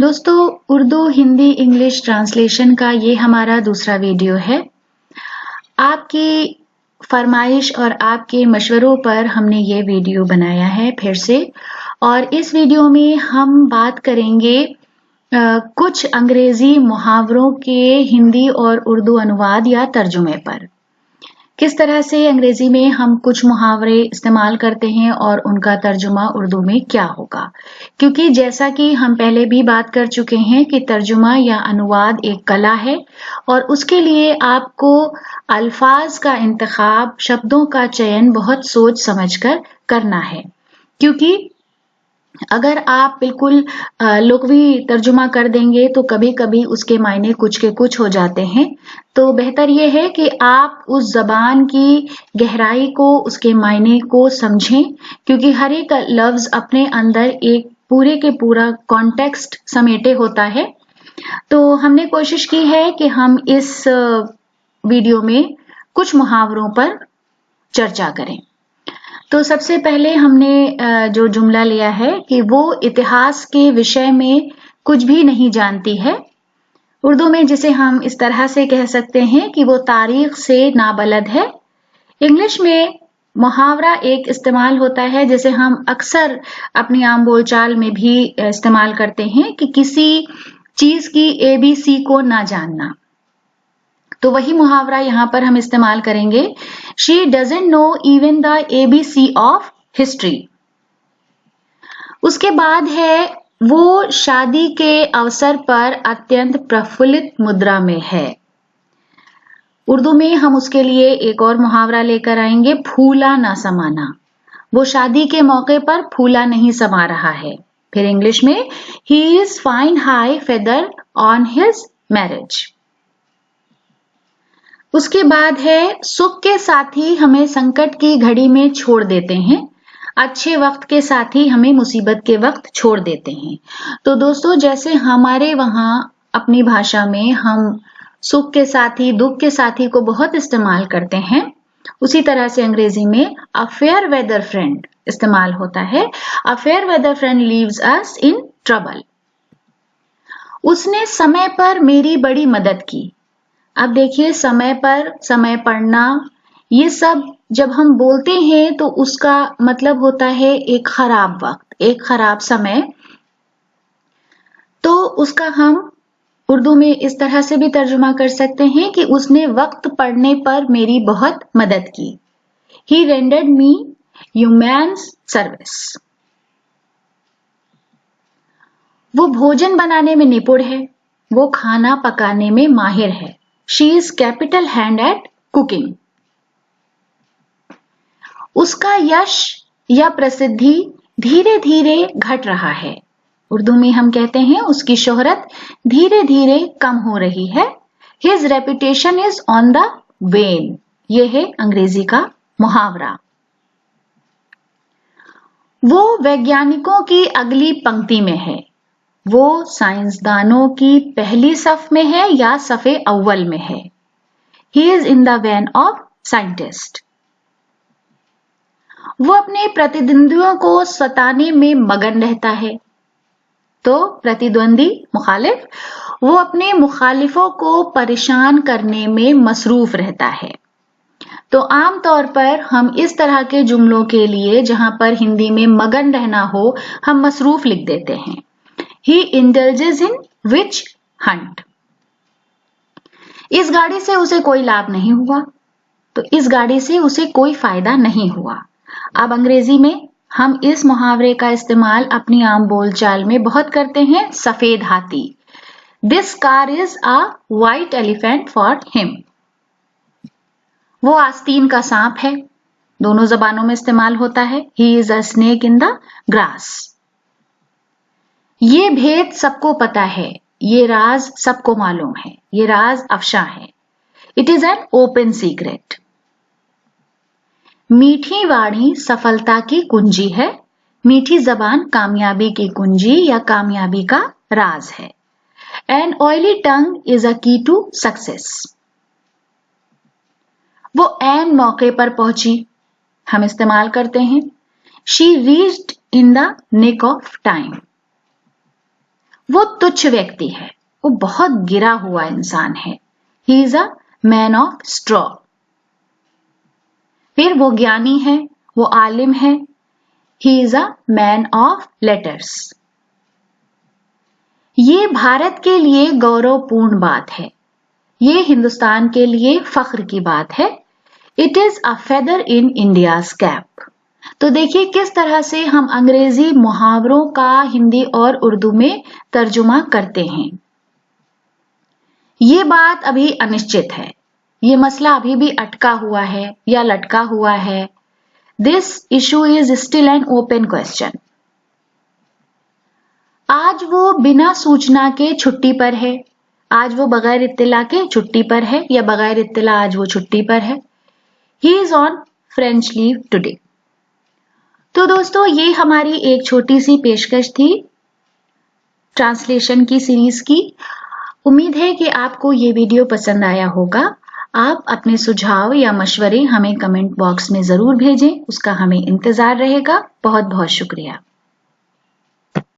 दोस्तों, Urdu Hindi English translation का ये हमारा दूसरा वीडियो है। आपकी फरमाइश और आपके मशवरों पर हमने ये वीडियो बनाया है फिर से। और इस वीडियो में हम बात करेंगे कुछ अंग्रेजी मुहावरों के हिंदी और उर्दू अनुवाद या तर्जुमे पर। किस तरह से अंग्रेजी में हम कुछ मुहावरे इस्तेमाल करते हैं और उनका तर्जुमा उर्दू में क्या होगा, क्योंकि जैसा कि हम पहले भी बात कर चुके हैं कि तर्जुमा या अनुवाद एक कला है और उसके लिए आपको अल्फाज का इंतखाब, शब्दों का चयन बहुत सोच समझकर करना है। क्योंकि अगर आप बिल्कुल लुग़वी तर्जुमा कर देंगे तो कभी-कभी उसके मायने कुछ के कुछ हो जाते हैं। तो बेहतर ये है कि आप उस ज़बान की गहराई को, उसके मायने को समझें, क्योंकि हर एक लफ्ज़ अपने अंदर एक पूरे के पूरा कॉन्टेक्स्ट समेटे होता है। तो हमने कोशिश की है कि हम इस वीडियो में कुछ मुहावरों पर चर्चा करें। तो सबसे पहले हमने जो जुमला लिया है कि वो इतिहास के विषय में कुछ भी नहीं जानती है। उर्दू में जिसे हम इस तरह से कह सकते हैं कि वो तारीख से नाबलद है। इंग्लिश में मुहावरा एक इस्तेमाल होता है जिसे हम अक्सर अपनी आम बोलचाल में भी इस्तेमाल करते हैं कि किसी चीज की ABC को ना जानना। तो वही मुहावरा यहाँ पर हम इस्तेमाल करेंगे, She doesn't know even the ABC of history। उसके बाद है वो शादी के अवसर पर अत्यंत प्रफुल्लित मुद्रा में है। उर्दू में हम उसके लिए एक और मुहावरा लेकर आएंगे, फूला ना समाना। वो शादी के मौके पर फूला नहीं समा रहा है। फिर इंग्लिश में He is fine high feather on his marriage। उसके बाद है सुख के साथी हमें संकट की घड़ी में छोड़ देते हैं, अच्छे वक्त के साथी हमें मुसीबत के वक्त छोड़ देते हैं। तो दोस्तों, जैसे हमारे वहां अपनी भाषा में हम सुख के साथी, दुख के साथी को बहुत इस्तेमाल करते हैं, उसी तरह से अंग्रेजी में अ फेयर वेदर फ्रेंड इस्तेमाल होता है। A fair weather friend leaves us in trouble. उसने समय पर मेरी बड़ी मदद की। अब देखिए, समय पर, समय पढ़ना, ये सब जब हम बोलते हैं तो उसका मतलब होता है एक खराब वक्त, एक खराब समय। तो उसका हम उर्दू में इस तरह से भी तर्जुमा कर सकते हैं कि उसने वक्त पड़ने पर मेरी बहुत मदद की। He rendered me immense service। वो भोजन बनाने में निपुण है, वो खाना पकाने में माहिर है। She is capital hand at cooking। उसका यश या प्रसिद्धि धीरे धीरे घट रहा है। उर्दू में हम कहते हैं उसकी शोहरत धीरे धीरे कम हो रही है। His reputation is on the wane। ये है अंग्रेजी का मुहावरा। वो वैज्ञानिकों की अगली पंक्ति में है। वो साइंसदानों की पहली सफ में है या सफ़े अव्वल में है। He is in the van of scientist। वो अपने प्रतिद्वंदियों को सताने में मगन रहता है। तो प्रतिद्वंदी, मुखालिफ, वो अपने मुखालिफों को परेशान करने में मसरूफ रहता है। तो आम तौर पर हम इस तरह के जुमलों के लिए जहां पर हिंदी में मगन रहना हो, हम मसरूफ लिख देते हैं। He indulges in witch hunt। इस गाड़ी से उसे कोई लाभ नहीं हुआ, तो इस गाड़ी से उसे कोई फायदा नहीं हुआ। अब अंग्रेजी में हम इस मुहावरे का इस्तेमाल अपनी आम बोलचाल में बहुत करते हैं, सफेद हाथी। This car is a white elephant for him। वो आस्तीन का सांप है, दोनों जबानों में इस्तेमाल होता है। He is a snake in the grass। ये भेद सबको पता है, ये राज सबको मालूम है, ये राज अफशा है। It is an open secret। मीठी वाणी सफलता की कुंजी है, मीठी जबान कामयाबी की कुंजी या कामयाबी का राज है। An oily tongue is a key to success। वो ऐन मौके पर पहुंची, हम इस्तेमाल करते हैं She reached in the nick of time। वो तुच्छ व्यक्ति है, वो बहुत गिरा हुआ इंसान है। He is a man of straw. फिर वो ज्ञानी है, वो आलिम है। He is a man of letters. ये भारत के लिए गौरवपूर्ण बात है, ये हिंदुस्तान के लिए फख्र की बात है। It is a feather in India's cap. तो देखिए किस तरह से हम अंग्रेजी मुहावरों का हिंदी और उर्दू में तर्जुमा करते हैं। ये बात अभी अनिश्चित है, ये मसला अभी भी अटका हुआ है या लटका हुआ है। This issue is still an open question. आज वो बिना सूचना के छुट्टी पर है, आज वो बगैर इत्तिला के छुट्टी पर है या बगैर इत्तिला आज वो छुट्टी पर है। He is on French leave today. तो दोस्तों ये हमारी एक छोटी सी पेशकश थी ट्रांसलेशन की सीरीज की। उम्मीद है कि आपको ये वीडियो पसंद आया होगा। आप अपने सुझाव या मशवरे हमें कमेंट बॉक्स में जरूर भेजें, उसका हमें इंतजार रहेगा। बहुत बहुत शुक्रिया।